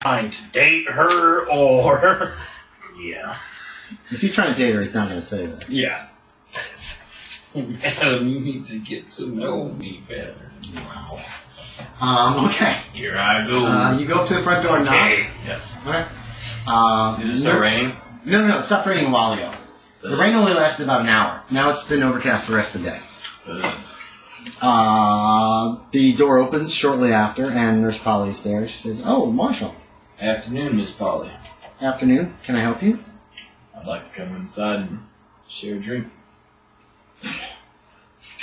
trying to date her or... Yeah. If he's trying to date her, he's not going to say that. Yeah. Adam, you need to get to know me better. Wow. Okay. Here I go. You go up to the front door and knock. Yes. Okay. Is it still raining? No, it stopped raining a while ago. The rain only lasted about an hour. Now it's been overcast the rest of the day. The door opens shortly after, and Nurse Polly's there. She says, "Oh, Marshal." Afternoon, Miss Polly. Afternoon. Can I help you? I'd like to come inside and share a drink.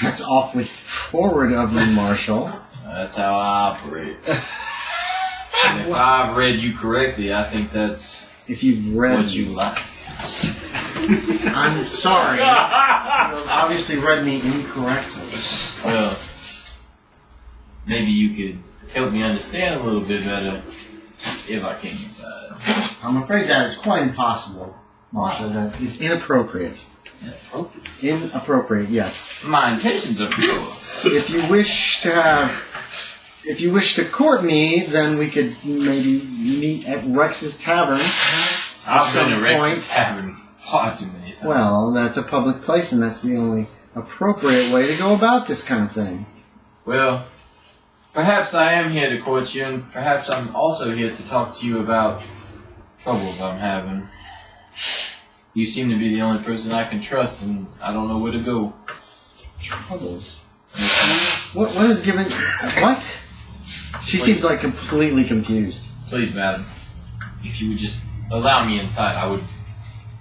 That's awfully forward of you, Marshal. That's how I operate. And if I've read you correctly, I think that's If you've read what you like. I'm sorry. You obviously read me incorrectly. Well, maybe you could help me understand a little bit better if I came inside. I'm afraid that is quite impossible, Marshal. That is inappropriate. Inappropriate, yes. My intentions are pure. If you wish to court me, then we could maybe meet at Rex's Tavern. I've been to Rex's Tavern far too many times. Well, that's a public place, and that's the only appropriate way to go about this kind of thing. Well, perhaps I am here to court you, and perhaps I'm also here to talk to you about troubles I'm having. You seem to be the only person I can trust, and I don't know where to go. Troubles? What is giving... What? She seems like completely confused. Please, madam, if you would just allow me inside, I would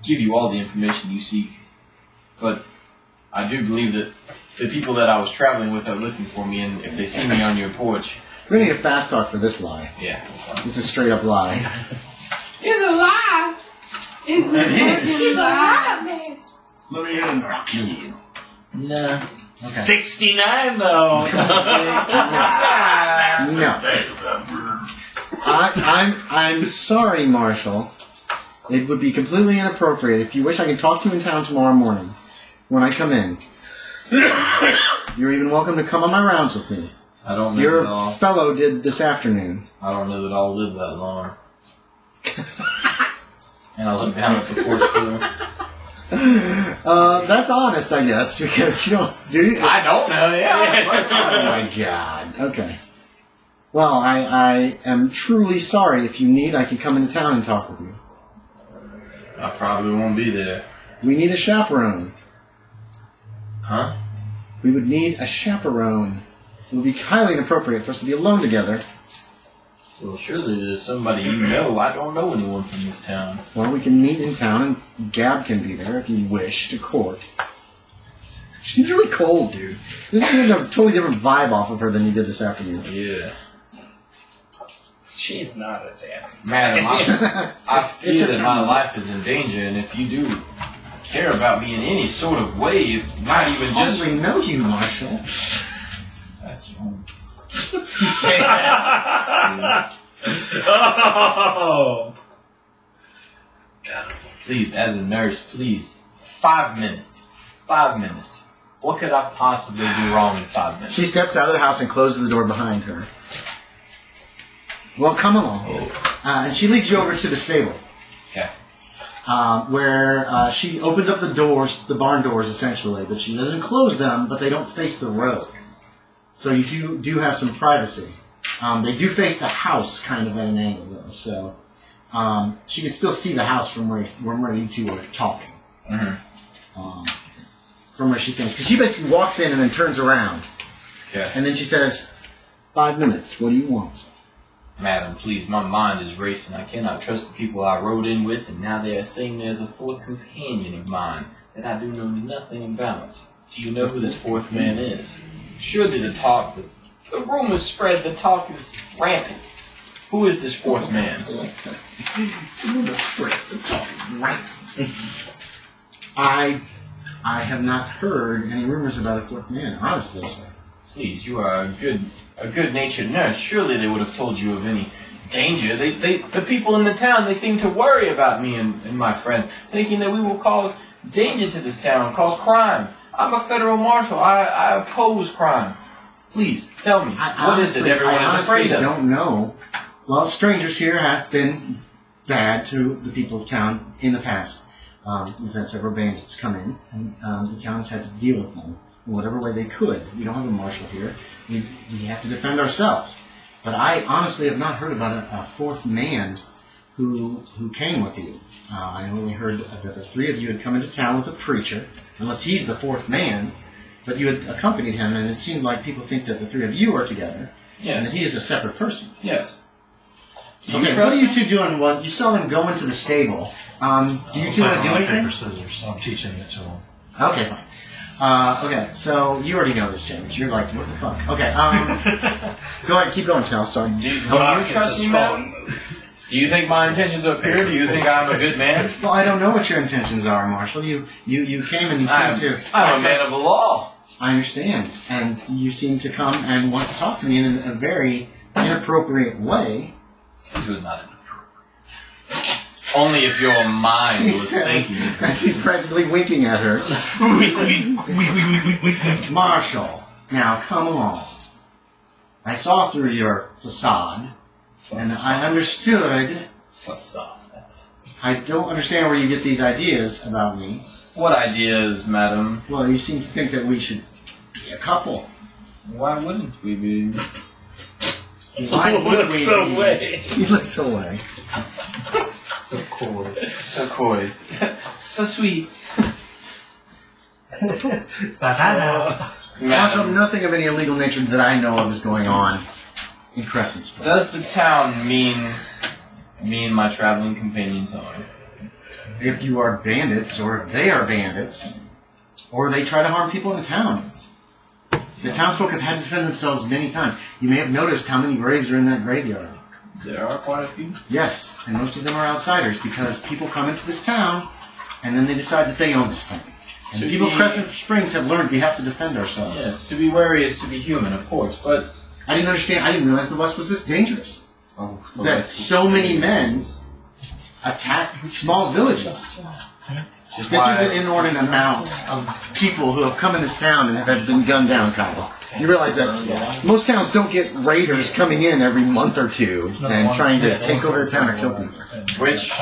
give you all the information you seek. But I do believe that the people that I was traveling with are looking for me, and if they see me on your porch... We're going to get a fast talk for this lie. Yeah, that's fine. This is a straight up lie. It's a lie. It's a lie. Let me in or I'll kill you. Nah. Okay. 69 though. No. I'm sorry, Marshal. It would be completely inappropriate. If you wish, I can talk to you in town tomorrow morning when I come in. You're even welcome to come on my rounds with me. I don't know Your that I'll... fellow did this afternoon. I don't know that I'll live that long. And I look down at the porch door. That's honest, I guess, because you don't... Do you? I don't know, yeah. Oh my god. Okay. Well, I am truly sorry. If you need, I can come into town and talk with you. I probably won't be there. We need a chaperone. Huh? We would need a chaperone. It would be highly inappropriate for us to be alone together. Well, surely there's somebody you know. I don't know anyone from this town. Well, we can meet in town, and Gab can be there if you wish to court. She's really cold, dude. This is a totally different vibe off of her than you did this afternoon. Yeah. She's not as happy. Madam, I fear that my life is in danger, and if you do care about me in any sort of way, if not even just... I hardly know you, Marshal. That's wrong. You say that. Oh. God. Please, as a nurse, please. 5 minutes. 5 minutes. What could I possibly do wrong in 5 minutes? She steps out of the house and closes the door behind her. Well, come along. And she leads you over to the stable. Okay. Where she opens up the doors, the barn doors essentially, but she doesn't close them, but they don't face the road. So you do have some privacy. They do face the house kind of at an angle though, so she can still see the house from where you two are talking. Mm-hmm. From where she stands. Because she basically walks in and then turns around. Okay. And then she says, 5 minutes, what do you want? Madam, please, my mind is racing. I cannot trust the people I rode in with, and now they are saying there's a fourth companion of mine that I do know nothing about. Do you know who this fourth man is? Surely the rumors spread, the talk is rampant. Who is this fourth man? The rumors spread, the talk is rampant. I have not heard any rumors about a fourth man, honestly, sir. Please, you are a good-natured nurse. Surely they would have told you of any danger. The people in the town, they seem to worry about me and my friends, thinking that we will cause danger to this town, cause crime. I'm a federal marshal. I oppose crime. Please, tell me, what is it everyone is afraid of? I don't know. Well, strangers here have been bad to the people of town in the past. We've had several bandits come in, and the town has had to deal with them in whatever way they could. We don't have a marshal here. We have to defend ourselves. But I honestly have not heard about a fourth man who came with you. I only heard that the three of you had come into town with a preacher, unless he's the fourth man, but you had accompanied him, and it seemed like people think that the three of you are together, and that he is a separate person. Yes. Okay, what are you two doing? Well, you saw them go into the stable. Do you two want to do anything? Paper, scissors. I'm teaching it to them. Okay, fine. Okay, so you already know this, James. You're like, what the fuck? Okay, go ahead, keep going, Tal. Sorry. Do you trust me, Matt? Do you think my intentions are pure? Do you think I'm a good man? Well, I don't know what your intentions are, Marshal. You came and you seemed to... I'm a man of the law. I understand. And you seem to come and want to talk to me in a very inappropriate way. It was not inappropriate. Only if your mind was thinking it. As he's practically winking at her. Marshal, now come along. I saw through your facade. And I understood... Facade. I don't understand where you get these ideas about me. What ideas, madam? Well, you seem to think that we should be a couple. Why wouldn't we be? Why would we be? So way. He looks away. So coy. So coy. So sweet. Also, nothing of any illegal nature that I know of is going on in Crescent Springs. Does the town mean me and my traveling companions on? If you are bandits, or if they are bandits, or they try to harm people in the town. The townsfolk have had to defend themselves many times. You may have noticed how many graves are in that graveyard. There are quite a few. Yes, and most of them are outsiders because people come into this town and then they decide that they own this town. And the people of Crescent Springs have learned we have to defend ourselves. Yes, to be wary is to be human, of course, but... I didn't understand. I didn't realize the West was this dangerous. Oh, That so many men attack small villages. This is an inordinate amount of people who have come in this town and have been gunned down, Kyle. You realize that most towns don't get raiders coming in every month or two and trying to take over the town or kill people. Which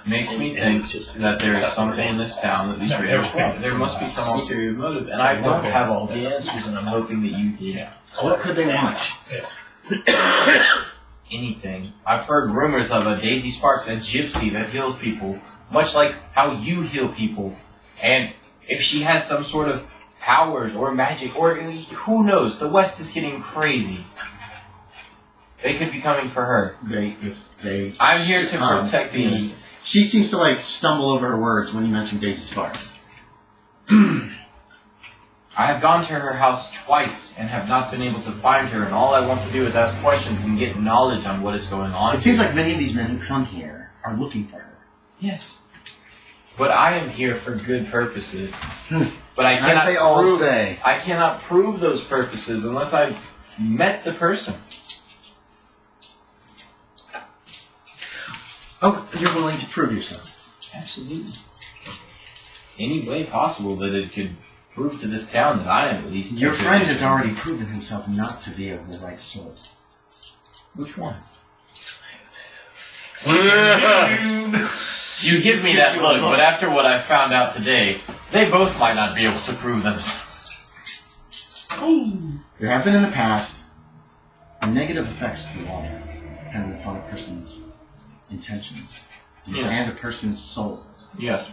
makes me think that there is something in this town that these raiders want. There must be some ulterior motive, and I don't have all the answers, and I'm hoping that you do. What could they want? Anything. I've heard rumors of a Daisy Sparks, a gypsy that heals people, much like how you heal people. And if she has some sort of powers or magic, or who knows, the West is getting crazy. They could be coming for her. I'm here to protect the... Yes. She seems to stumble over her words when you mention Daisy Sparks. I have gone to her house twice and have not been able to find her, and all I want to do is ask questions and get knowledge on what is going on. It seems like many of these men who come here are looking for her. Yes. But I am here for good purposes. But I cannot As they all say. I cannot prove those purposes unless I've met the person. Oh, you're willing to prove yourself? Absolutely. Any way possible that it could prove to this town that I am at least... Your friend has already proven himself not to be of the right sort. Which one? You give me that look, but after what I found out today, they both might not be able to prove themselves. There have been in the past negative effects to the water, depending upon a person's intentions and a person's soul. Yes.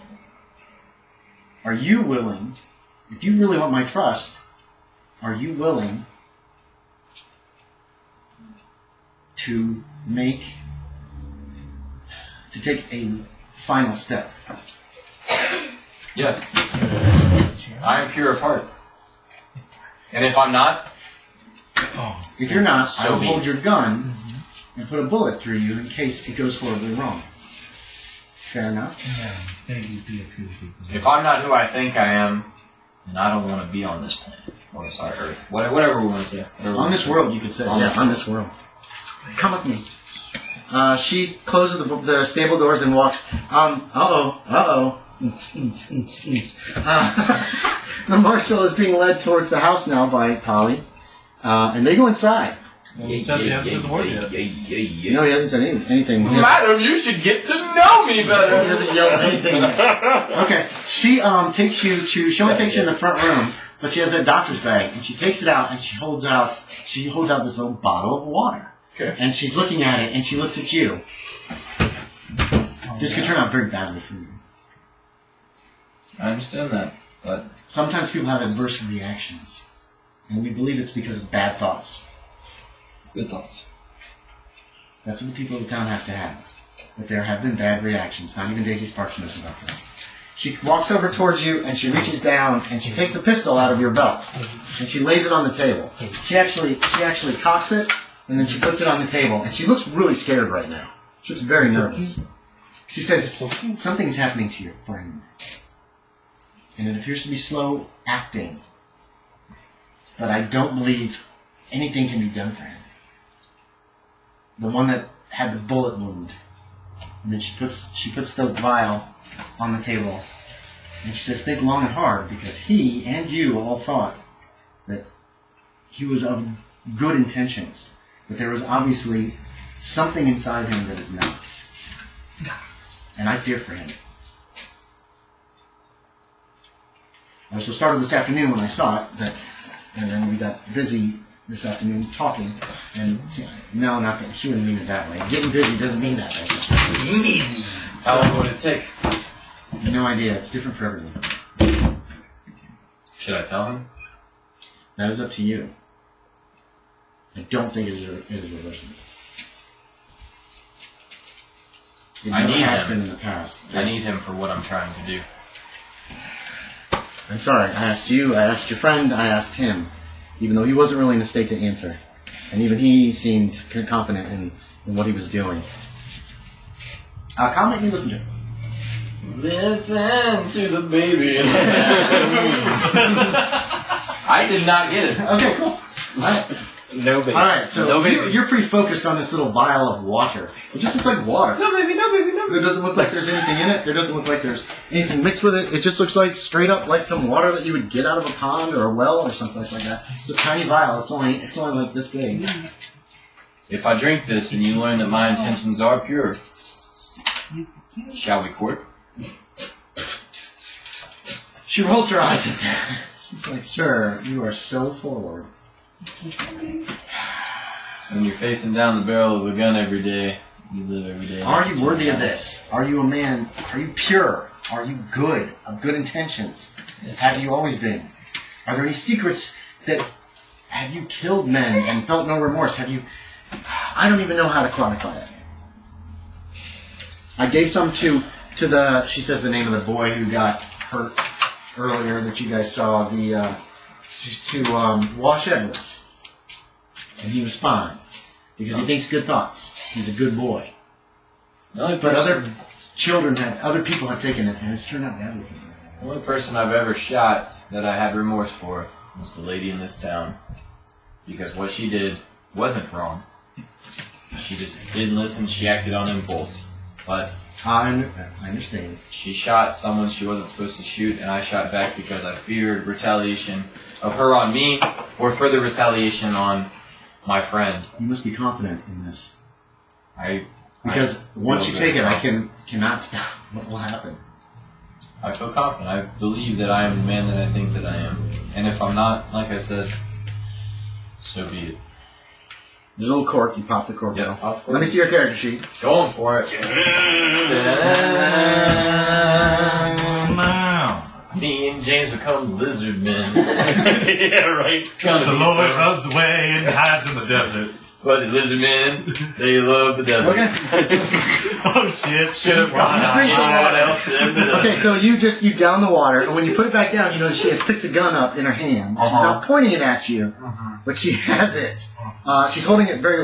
Are you willing, if you really want my trust, are you willing to take a final step? Yes. I am pure of heart. And if I'm not... If you're not, So I will be hold it. your gun and put a bullet through you in case it goes horribly wrong. Fair enough? If I'm not who I think I am, then I don't want to be on this planet. Or sorry, Earth. Whatever we want to say. On this world, you could say. On this world. Come with me. She closes the stable doors and walks. The marshal is being led towards the house now by Polly. And they go inside. He said he hasn't said the word yet. No, he hasn't said anything. Madam, you should get to know me He better. hasn't yelled anything yet. Okay, she takes you to. She only takes you in the front room, but she has that doctor's bag, and she takes it out, and she holds out this little bottle of water. Okay. And she's looking at it, and she looks at you. This could turn out very badly for you. I understand that, but Sometimes people have adverse reactions, and we believe it's because of bad thoughts. good thoughts. That's what the people of the town have to have. But there have been bad reactions. Not even Daisy Sparks knows about this. She walks over towards you, and she reaches down, and she takes the pistol out of your belt, and she lays it on the table. She actually cocks it, and then she puts it on the table, and she looks really scared right now. She looks very nervous. She says, something's happening to your friend. And it appears to be slow acting. But I don't believe anything can be done for him. The one that had the bullet wound. And then she puts the vial on the table. And she says, think long and hard, because he and you all thought that he was of good intentions. But there was obviously something inside him that is not. And I fear for him. I was so startled this afternoon when I saw it, and then we got busy this afternoon talking, and no, not that, she wouldn't mean it that way. Getting busy doesn't mean that way. How long would it take? No idea, it's different for everyone. Should I tell him? That is up to you. I don't think it is reversible. It I never need has him. been in the past. I need him for what I'm trying to do. I'm sorry, I asked you, I asked your friend, I asked him, even though he wasn't really in a state to answer. And even he seemed confident in what he was doing. Comment you listen to. Listen to the baby. I did not get it. Okay, cool. Alright. No baby. Alright, so No baby. you're pretty focused on this little vial of water. It just looks like water. No baby, no baby, no baby. There doesn't look like there's anything in it. There doesn't look like there's anything mixed with it. It just looks like straight up like some water that you would get out of a pond or a well or someplace like that. It's a tiny vial. It's only like this big. If I drink this and you learn that my intentions are pure, shall we court? She rolls her eyes at that. She's like, sir, you are so forward. When you're facing down the barrel of a gun every day, you live every day. Are you worthy of this? Are you a man? Are you pure? Are you good? Of good intentions? Have you always been? Are there any secrets that... Have you killed men and felt no remorse? Have you... I don't even know how to quantify it. I gave some to the... She says the name of the boy who got hurt earlier that you guys saw. To Wash Edwards. And he was fine. Because he thinks good thoughts. He's a good boy. But other people have taken it, and it's turned out badly for them. The only person I've ever shot that I had remorse for was the lady in this town. Because what she did wasn't wrong. She just didn't listen, she acted on impulse. But I understand. she shot someone she wasn't supposed to shoot, and I shot back because I feared retaliation of her on me, or further retaliation on my friend. You must be confident in this. Because I once you feel take it, very I cannot stop what will happen. I feel confident. I believe that I am the man that I think that I am. And if I'm not, like I said, so be it. There's a little cork. You pop the cork Yeah, out. of course. Let me see your character sheet. Going for it. Me and James become lizard men. Yeah, right. So Lord runs away and hides in the desert. But the lizard men, they love the desert. Okay. Oh shit. Should have gone out anyone else in the desert. Okay, so you down the water, and when you put it back down, you notice she has picked the gun up in her hand. She's not pointing it at you, but she has it. She's holding it very,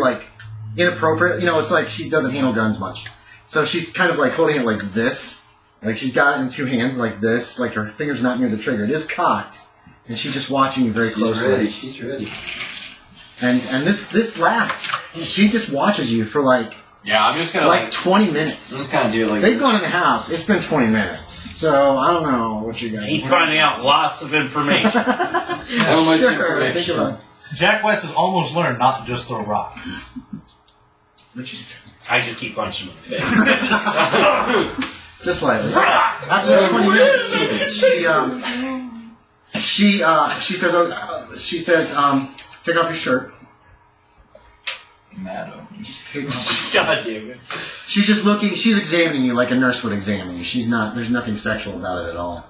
inappropriate. It's like she doesn't handle guns much. So she's kind of, holding it like this. Like, she's got it in two hands like this. Like, her finger's not near the trigger. It is cocked. And she's just watching you very closely. She's ready. And this lasts. She just watches you for, Yeah, I'm just gonna 20 minutes. I'm just gonna do it like They've this. gone in the house. It's been 20 minutes. So, I don't know what you guys... He's finding out lots of information. How much information? Jack West has almost learned not to just throw rocks. I just keep punching him in the face. Just slightly. After that 20 minutes, she says, take off your shirt. Madam. Just take off. God damn it. She's just looking. She's examining you like a nurse would examine you. She's not. There's nothing sexual about it at all.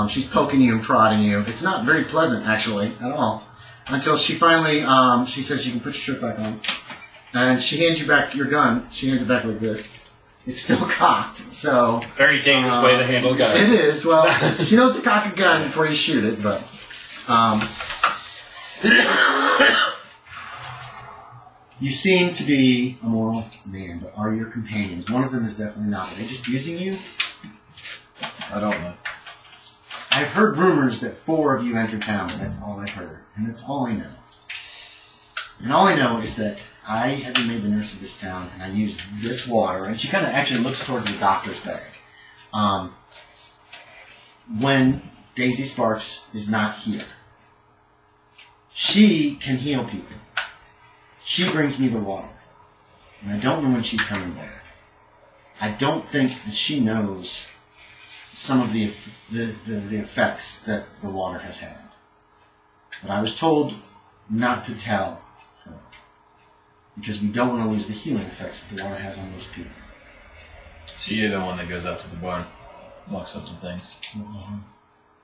She's poking you and prodding you. It's not very pleasant, actually, at all. Until she finally, she says you can put your shirt back on. And she hands you back your gun. She hands it back like this. It's still cocked, so... Very dangerous way to handle a gun. It is. Well, she knows to cock a gun before you shoot it, but... you seem to be a moral man, but are your companions? One of them is definitely not. Are they just using you? I don't know. I've heard rumors that 4 of you entered town, but that's all I've heard. And that's all I know. And all I know is that I have been made the nurse of this town, and I use this water, and she kind of actually looks towards the doctor's bag. When Daisy Sparks is not here, she can heal people. She brings me the water, and I don't know when she's coming back. I don't think that she knows some of the effects that the water has had. But I was told not to tell her, because we don't want to lose the healing effects that the water has on those people. So you're the one that goes out to the barn, locks up the things.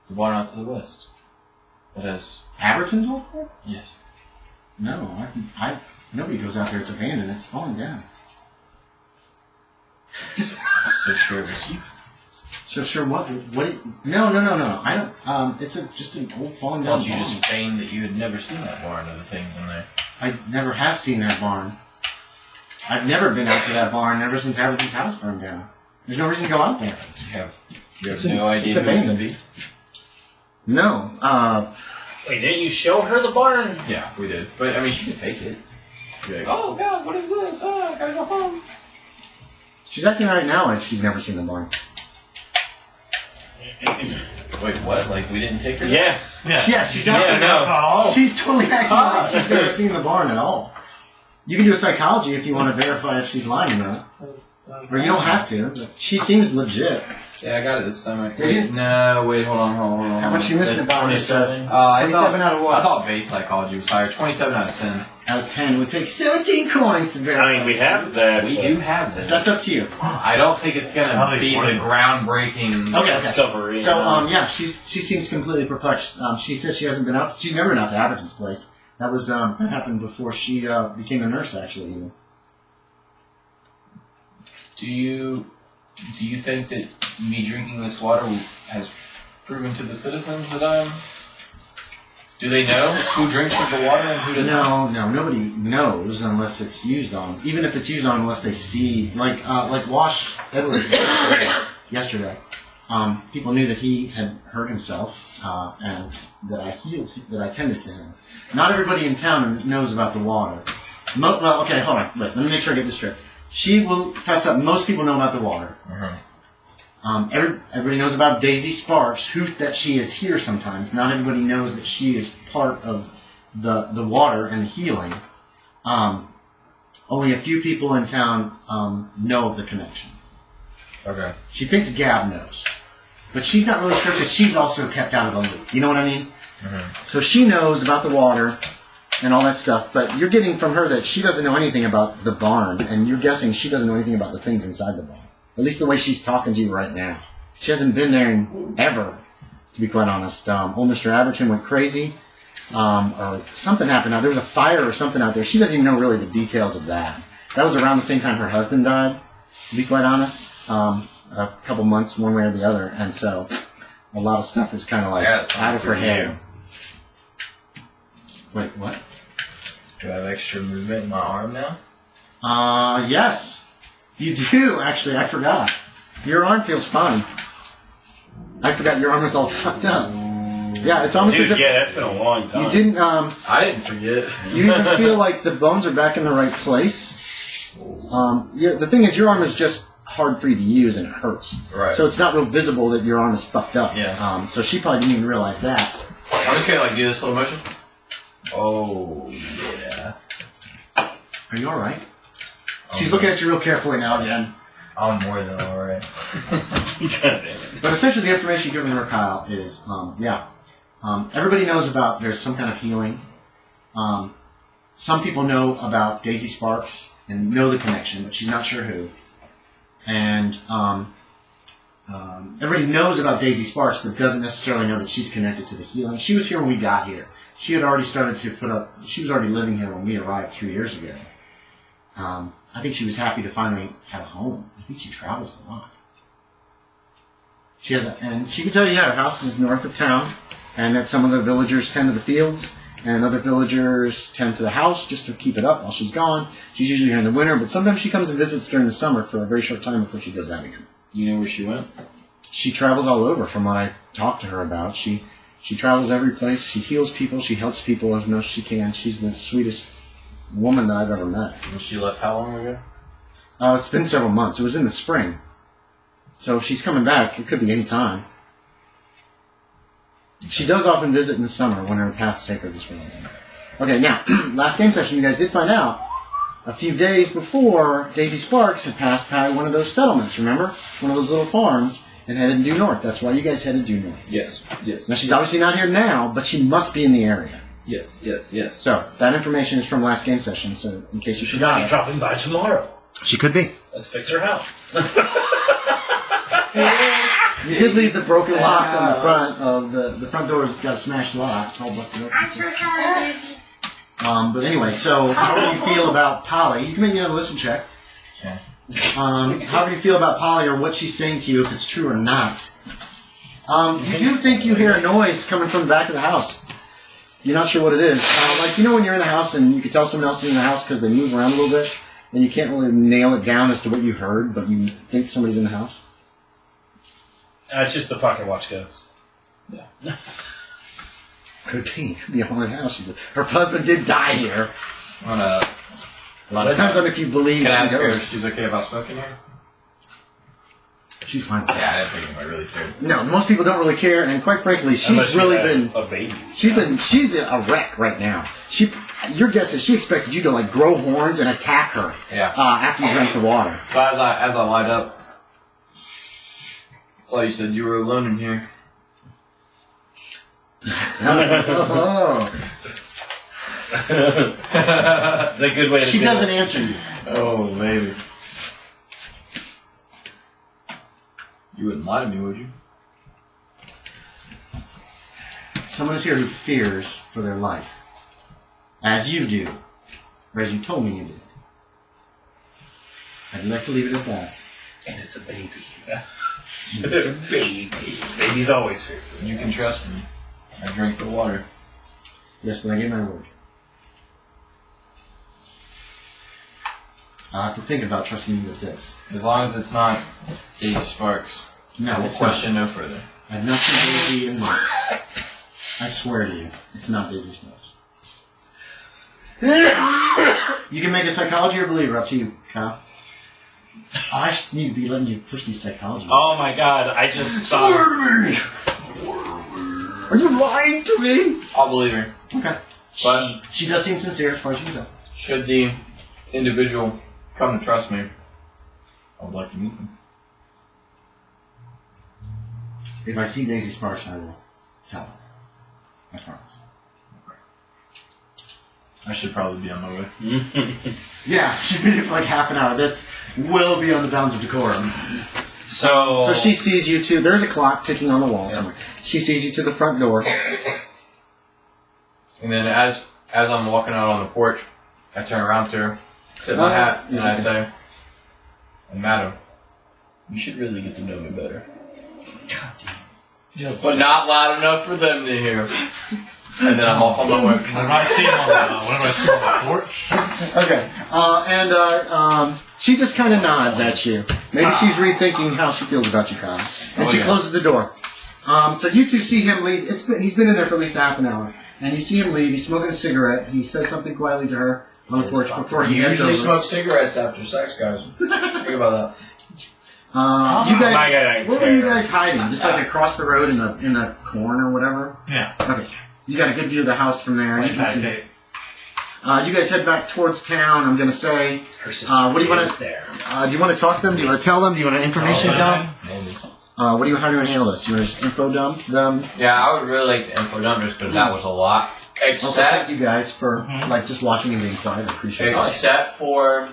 The barn out to the west. It has... Aberton's over there? Yes. No, nobody goes out there. It's abandoned. It's falling down. So sure was you. So sure, what? No. I don't. It's just an old falling down Don't you barn. just feign that you had never seen that barn or the things in there? I never have seen that barn. I've never been out to that barn ever since Aberton's house burned down. There's no reason to go out there. You have no idea it's who it abandoned. could be? No. Wait, didn't you show her the barn? Yeah, we did. But, I mean, she could fake it. Be like, oh, God, what is this? Oh, I gotta go home. She's acting right now like she's never seen the barn. Wait, what? Like, we didn't take her? Yeah. Yeah, she's Yeah, acting. no. She's totally acting like she's never seen the barn at all. You can do a psychology if you want to verify if she's lying or not. Or you don't have to, but she seems legit. Yeah, I got it this time. Did you? No, wait, hold on. How much you missing about 27. 27 out of what? I thought base psychology was higher. 27 out of 10. Out of 10 would take 17 coins to verify. I mean, we have that. We do have this. That's up to you. I don't think it's gonna be the groundbreaking discovery. So, yeah, she seems completely perplexed. She says she hasn't been out. She's never been out to Aberton's place. That was that happened before she became a nurse, actually. Even. Do you think that me drinking this water has proven to the citizens that I'm... Do they know who drinks of the water and who doesn't? No, nobody knows unless it's used on. Even if it's used on, unless they see, like Wash Edwards yesterday. People knew that he had hurt himself and that I healed, that I tended to him. Not everybody in town knows about the water. Well, okay, hold on. Wait, let me make sure I get this straight. She will fess up. Most people know about the water. Everybody knows about Daisy Sparks, that she is here sometimes. Not everybody knows that she is part of the water and the healing. Only a few people in town know of the connection. Okay. She thinks Gab knows. But she's not really sure because she's also kept out of the loop. You know what I mean? So she knows about the water and all that stuff, but you're getting from her that she doesn't know anything about the barn, and you're guessing she doesn't know anything about the things inside the barn. At least the way she's talking to you right now. She hasn't been there in ever, to be quite honest. Old Mr. Aberton went crazy, or something happened out there. Was a fire or something out there. She doesn't even know really the details of that. That was around the same time her husband died, to be quite honest. A couple months one way or the other, and so a lot of stuff is kind of like out of her head. Wait, what? Do I have extra movement in my arm now? Yes. You do, actually. I forgot. Your arm feels fine. I forgot your arm was all fucked up. Yeah, it's almost as if... Yeah, that's been a long time. You didn't, I didn't forget. You even feel like the bones are back in the right place. The thing is, your arm is just hard for you to use and it hurts. Right. So it's not real visible that your arm is fucked up. Yeah. So she probably didn't even realize that. I'm just gonna do this little motion. Oh, yeah. Are you alright? She's looking at you real carefully now again. I'm more than alright. But essentially the information given her, Kyle, is, everybody knows about, there's some kind of healing. Some people know about Daisy Sparks and know the connection, but she's not sure who. And everybody knows about Daisy Sparks, but doesn't necessarily know that she's connected to the healing. She was here when we got here. She had already started to she was already living here when we arrived 3 years ago. I think she was happy to finally have a home. I think she travels a lot. And she can tell you, her house is north of town, and that some of the villagers tend to the fields, and other villagers tend to the house just to keep it up while she's gone. She's usually here in the winter, but sometimes she comes and visits during the summer for a very short time before she goes out again. You know where she went? She travels all over from what I talked to her about. She travels every place. She heals people. She helps people as much as she can. She's the sweetest woman that I've ever met. And she left how long ago? It's been several months. It was in the spring. So if she's coming back, it could be any time. She does often visit in the summer when her paths take her this way. Okay, now, last game session, you guys did find out a few days before Daisy Sparks had passed by one of those settlements, remember? One of those little farms, and headed due north. That's why you guys headed due north. Yes. Now, she's obviously not here now, but she must be in the area. Yes. So, that information is from last game session, so in case you She might be forgot. dropping by tomorrow. She could be. Let's fix her house. You did leave the broken lock on the front of the front door. It's got a smashed lock. It's all busted open. But anyway, so how do you feel about Polly? You can make another listen check. Okay. How do you feel about Polly or what she's saying to you, if it's true or not? You do think you hear a noise coming from the back of the house. You're not sure what it is. Like, you know when you're in the house and you can tell someone else is in the house because they move around a little bit, and you can't really nail it down as to what you heard, but you think somebody's in the house? It's just the pocket watch ghost. Yeah. Could be. Could be a haunted house. Her husband did die here. Depends on if you believe. Can I ask her if she's okay about smoking here? She's fine. Yeah, I didn't think I really cared. No, most people don't really care, and quite frankly, she's really been a baby. She's a wreck right now. Your guess is she expected you to like grow horns and attack her. Yeah. After you drank the water. So as I light up, I thought you said you were alone in here. Oh. It's a good way to She do doesn't it. answer you. Oh, maybe. You wouldn't lie to me, would you? Someone is here who fears for their life. As you do. Or as you told me you did. I'd like to leave it at that. And it's a baby. It's a baby. Baby's always fearful. You can trust me. I drink the water. Yes, but I gave my word. I'll have to think about trusting you with this. As long as it's not Daisy Sparks. No, I will it's question no further. I have not seen Daisy in months. I swear to you, it's not Daisy Sparks. You can make a psychology or believer, up to you, Kyle. I need to be letting you push these psychology. Oh my god, I just thought... Swear to me! Are you lying to me? I'll believe her. Okay. But She does seem sincere as far as you can tell. should the individual come to trust me, I would like to meet them. If I see Daisy Sparks, I will tell her. I promise. I should probably be on my way. Yeah, she's been here for like half an hour. That's well beyond the bounds of decorum. So she sees you two. There's a clock ticking on the wall somewhere. She sees you to the front door. And then as I'm walking out on the porch, I turn around to her, tip my hat, and I say, Madam, you should really get to know me better. Yeah, But not loud enough for them to hear. And then I'm off on my way. Whenever I see him on the porch. Okay. She just kind of nods at you. Maybe she's rethinking how she feels about you, Kyle. And she closes the door. So you two see him leave. He's been in there for at least half an hour. And you see him leave. He's smoking a cigarette. He says something quietly to her on the porch before he You heads usually over. smoke cigarettes after sex, guys. Think about that. You my guys, God, where were you guys hiding? Just like across the road in the corn or whatever? Yeah. Okay. You got a good view of the house from there. You can see. You guys head back towards town. I'm gonna say. Her sister What do you want is to? there. Do you want to talk to them? Do you want to tell them? Do you want an information dump? Maybe. How do you want to handle this? You want to info dump them? Yeah, I would really like to info dump just because that was a lot. Okay, Except, thank you guys for like just watching and being quiet. I appreciate it. except for,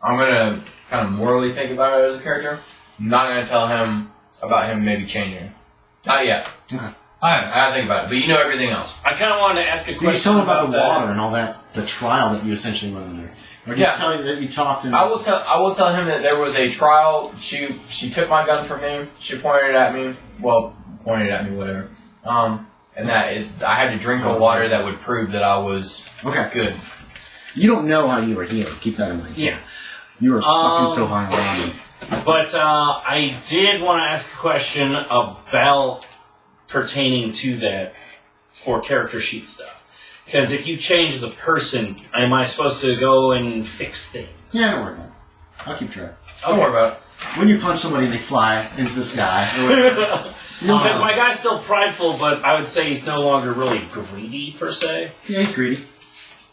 I'm gonna kind of morally think about it as a character. I'm not gonna tell him about him maybe changing. Not yet. Okay. I gotta think about it, but you know everything else. I kind of wanted to ask a Did question you tell them about the that. water and all that, the trial that you essentially went under? Or just tell you that you talked and... I will tell him that there was a trial. She took my gun from me. She pointed it at me. Well, whatever. And that I had to drink the water that would prove that I was good. You don't know how you were healed. Keep that in mind. Yeah. You were fucking so high on them. But I did want to ask a question about pertaining to that for character sheet stuff. Because if you change as a person, am I supposed to go and fix things? Yeah, don't worry about it. I'll keep track. Don't worry about it. When you punch somebody and they fly into the sky... Because my guy's still prideful, but I would say he's no longer really greedy, per se. Yeah, he's greedy.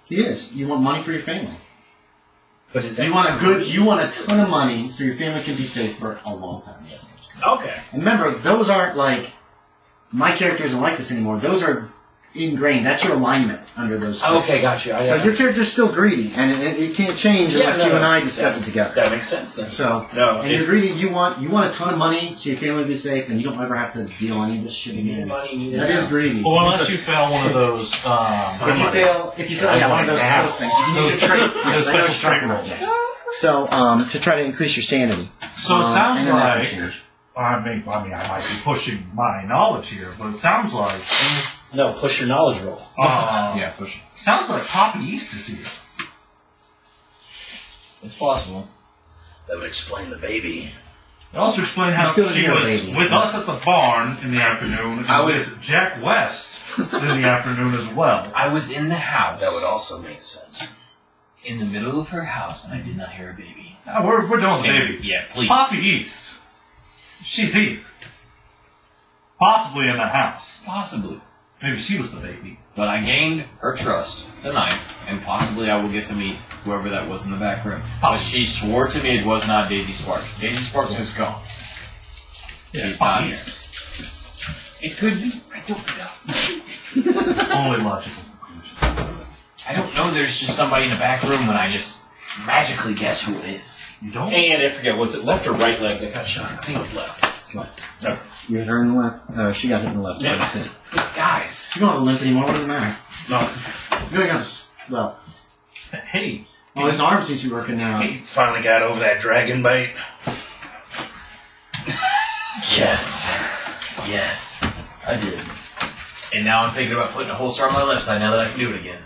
He is. You want money for your family. But is that You want a ton of money so your family can be safe for a long time. Yes. Okay. And remember, those aren't like... My character isn't like this anymore. Those are ingrained. That's your alignment under those traits. Okay, got you. So your character's still greedy, and it can't change unless you and I discuss it together. That makes sense then. So, and you're greedy. You want a ton of money so your family will be safe, and you don't ever have to deal any of this shit again. That is greedy. Well, unless you fail one of those. If you fail, one of those things, you can use a trait. Those special trait rolls. So, to try to increase your sanity. So it sounds and then that like. will change. I mean, I might be pushing my knowledge here, but it sounds like. No, push your knowledge roll. Yeah, push it. Sounds like Poppy East is here. It's possible. That would explain the baby. It also explained how still she here, was baby. with us at the barn in the afternoon, and with Jack West in the afternoon as well. I was in the house. That would also make sense. In the middle of her house, and I did not hear a baby. We're done with the baby. Yeah, please. Poppy East. She's here. Possibly in the house. Possibly. Maybe she was the baby. But I gained her trust tonight, and possibly I will get to meet whoever that was in the back room. But she swore to me it was not Daisy Sparks. Daisy Sparks is gone. Yeah, She's not here. East. It could be. I don't know. Only logical conclusion. I don't know. There's just somebody in the back room when I just magically guess who it is. You don't? And I forget, was it left or right leg that got shot? I think it was left. You hit her in the left. She got hit in the left. Yeah. Guys. You don't have a limp anymore. What does it matter? No. You only got well. Hey. Oh, his arm seems to be working now. He finally got over that dragon bite. Yes. Yes. I did. And now I'm thinking about putting a holster on my left side now that I can do it again.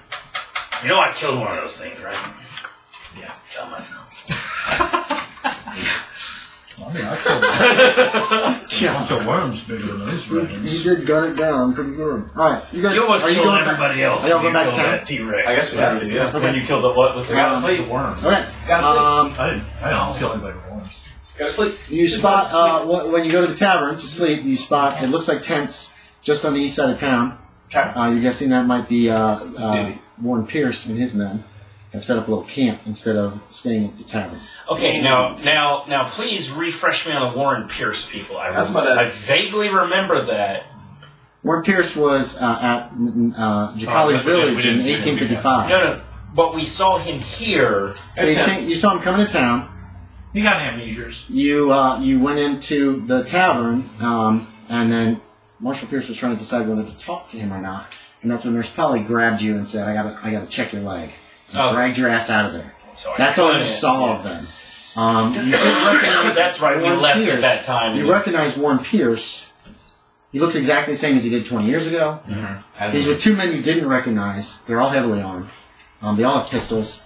You know I killed one of those things, right? Yeah. Tell myself. I mean, I killed a bunch of worms bigger than this dragons. He did gun it down pretty good. Alright, you guys You almost are you killed going everybody back? else. Are y'all when going you back to killed town? that T-Rex. I guess we have to, yeah. When you killed the what? What's the Gotta guy? sleep. Worms. Okay. Gotta I didn't kill anybody with worms. Gotta sleep. You spot when you go to the tavern to sleep. You spot it looks like tents just on the east side of town. Okay. You're guessing that might be Warren Pierce and his men have set up a little camp instead of staying at the tavern. Okay, now, please refresh me on the Warren Pierce people. I vaguely remember that. Warren Pierce was at Jacali's village in 1855. No, but we saw him here. You saw him coming to town. You got amnesias. You went into the tavern, and then Marshal Pierce was trying to decide whether to talk to him or not. And that's when Nurse Polly grabbed you and said, "I gotta check your leg," and dragged your ass out of there. So That's all you saw of them. You did recognize. That's right. We Warren left Pierce. at that time. You recognize Warren Pierce. He looks exactly the same as he did 20 years ago. Mm-hmm. He's with two men you didn't recognize. They're all heavily armed. They all have pistols.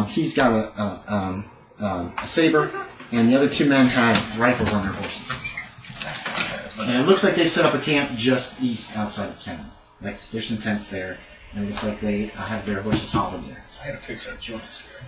He's got a saber, and the other two men had rifles on their horses. And it looks like they've set up a camp just east outside of town. Like there's some tents there, and it looks like they have their horses hobbled there. I had to fix our joints here.